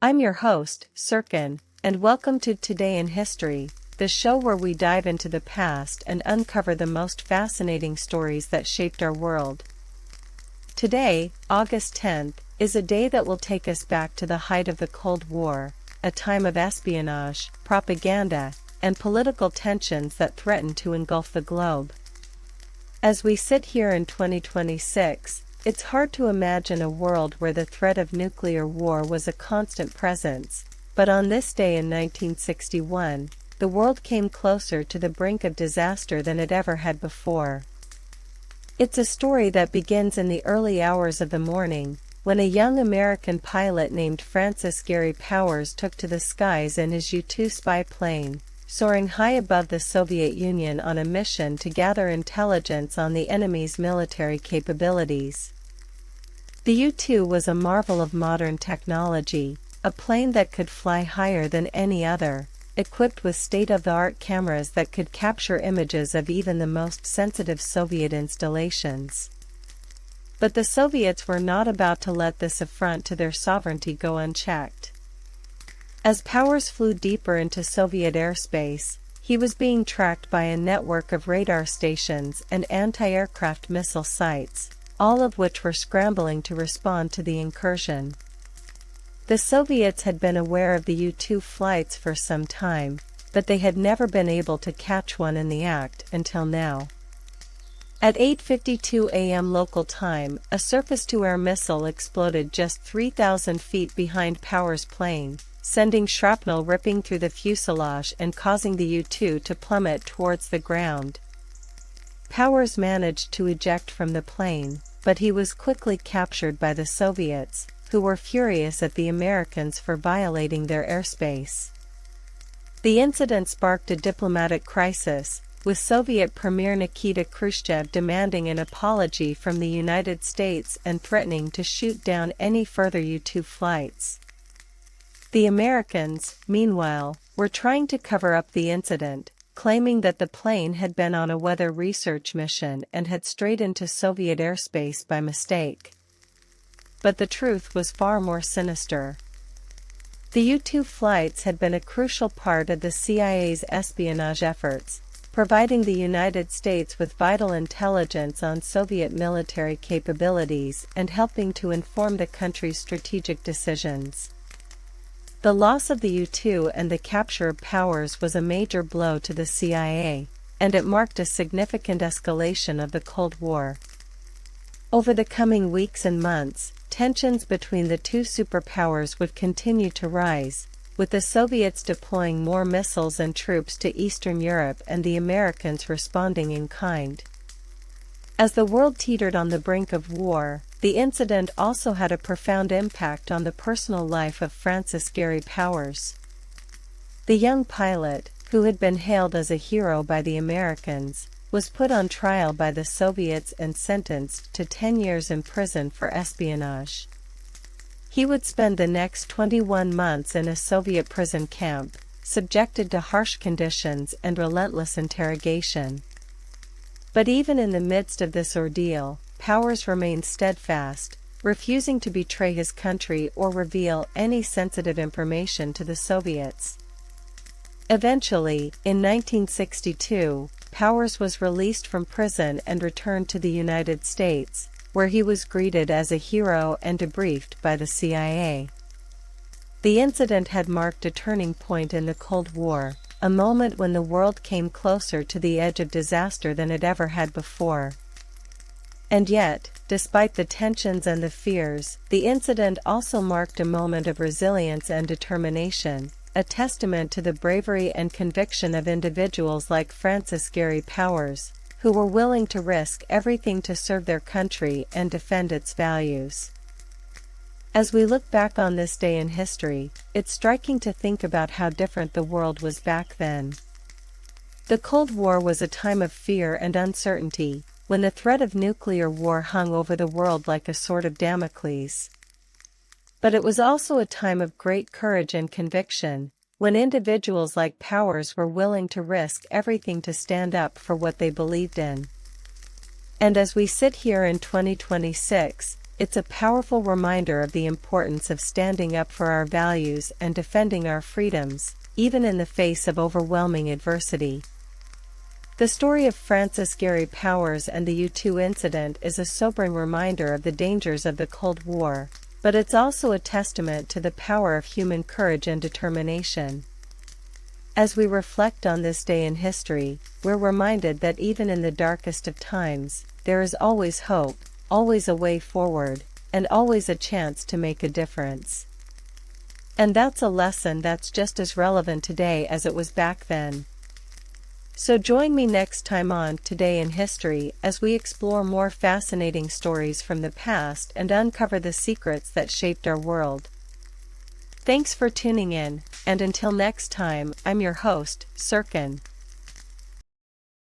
I'm your host, Sirkin, and welcome to Today in History, the show where we dive into the past and uncover the most fascinating stories that shaped our world. Today, August 10th, is a day that will take us back to the height of the Cold War, a time of espionage, propaganda, and political tensions that threatened to engulf the globe. As we sit here in 2026, it's hard to imagine a world where the threat of nuclear war was a constant presence, but on this day in 1961, the world came closer to the brink of disaster than it ever had before. It's a story that begins in the early hours of the morning, when a young American pilot named Francis Gary Powers took to the skies in his U-2 spy plane, soaring high above the Soviet Union on a mission to gather intelligence on the enemy's military capabilities. The U-2 was a marvel of modern technology, a plane that could fly higher than any other, equipped with state-of-the-art cameras that could capture images of even the most sensitive Soviet installations. But the Soviets were not about to let this affront to their sovereignty go unchecked. As Powers flew deeper into Soviet airspace, he was being tracked by a network of radar stations and anti-aircraft missile sites, all of which were scrambling to respond to the incursion. The Soviets had been aware of the U-2 flights for some time, but they had never been able to catch one in the act until now. At 8:52 a.m. local time, a surface-to-air missile exploded just 3,000 feet behind Powers' plane, sending shrapnel ripping through the fuselage and causing the U-2 to plummet towards the ground. Powers managed to eject from the plane, but he was quickly captured by the Soviets, who were furious at the Americans for violating their airspace. The incident sparked a diplomatic crisis, with Soviet Premier Nikita Khrushchev demanding an apology from the United States and threatening to shoot down any further U-2 flights. The Americans, meanwhile, were trying to cover up the incident, claiming that the plane had been on a weather research mission and had strayed into Soviet airspace by mistake. But the truth was far more sinister. The U-2 flights had been a crucial part of the CIA's espionage efforts, providing the United States with vital intelligence on Soviet military capabilities and helping to inform the country's strategic decisions. The loss of the U-2 and the capture of Powers was a major blow to the CIA, and it marked a significant escalation of the Cold War. Over the coming weeks and months, tensions between the two superpowers would continue to rise, with the Soviets deploying more missiles and troops to Eastern Europe and the Americans responding in kind. As the world teetered on the brink of war, the incident also had a profound impact on the personal life of Francis Gary Powers. The young pilot, who had been hailed as a hero by the Americans, was put on trial by the Soviets and sentenced to 10 years in prison for espionage. He would spend the next 21 months in a Soviet prison camp, subjected to harsh conditions and relentless interrogation. But even in the midst of this ordeal, Powers remained steadfast, refusing to betray his country or reveal any sensitive information to the Soviets. Eventually, in 1962, Powers was released from prison and returned to the United States, where he was greeted as a hero and debriefed by the CIA. The incident had marked a turning point in the Cold War, a moment when the world came closer to the edge of disaster than it ever had before. And yet, despite the tensions and the fears, the incident also marked a moment of resilience and determination, a testament to the bravery and conviction of individuals like Francis Gary Powers, who were willing to risk everything to serve their country and defend its values. As we look back on this day in history, it's striking to think about how different the world was back then. The Cold War was a time of fear and uncertainty, when the threat of nuclear war hung over the world like a sword of Damocles. But it was also a time of great courage and conviction, when individuals like Powers were willing to risk everything to stand up for what they believed in. And as we sit here in 2026, it's a powerful reminder of the importance of standing up for our values and defending our freedoms, even in the face of overwhelming adversity. The story of Francis Gary Powers and the U-2 incident is a sobering reminder of the dangers of the Cold War, but it's also a testament to the power of human courage and determination. As we reflect on this day in history, we're reminded that even in the darkest of times, there is always hope, always a way forward, and always a chance to make a difference. And that's a lesson that's just as relevant today as it was back then. So join me next time on Today in History as we explore more fascinating stories from the past and uncover the secrets that shaped our world. Thanks for tuning in, and until next time, I'm your host, Serkan.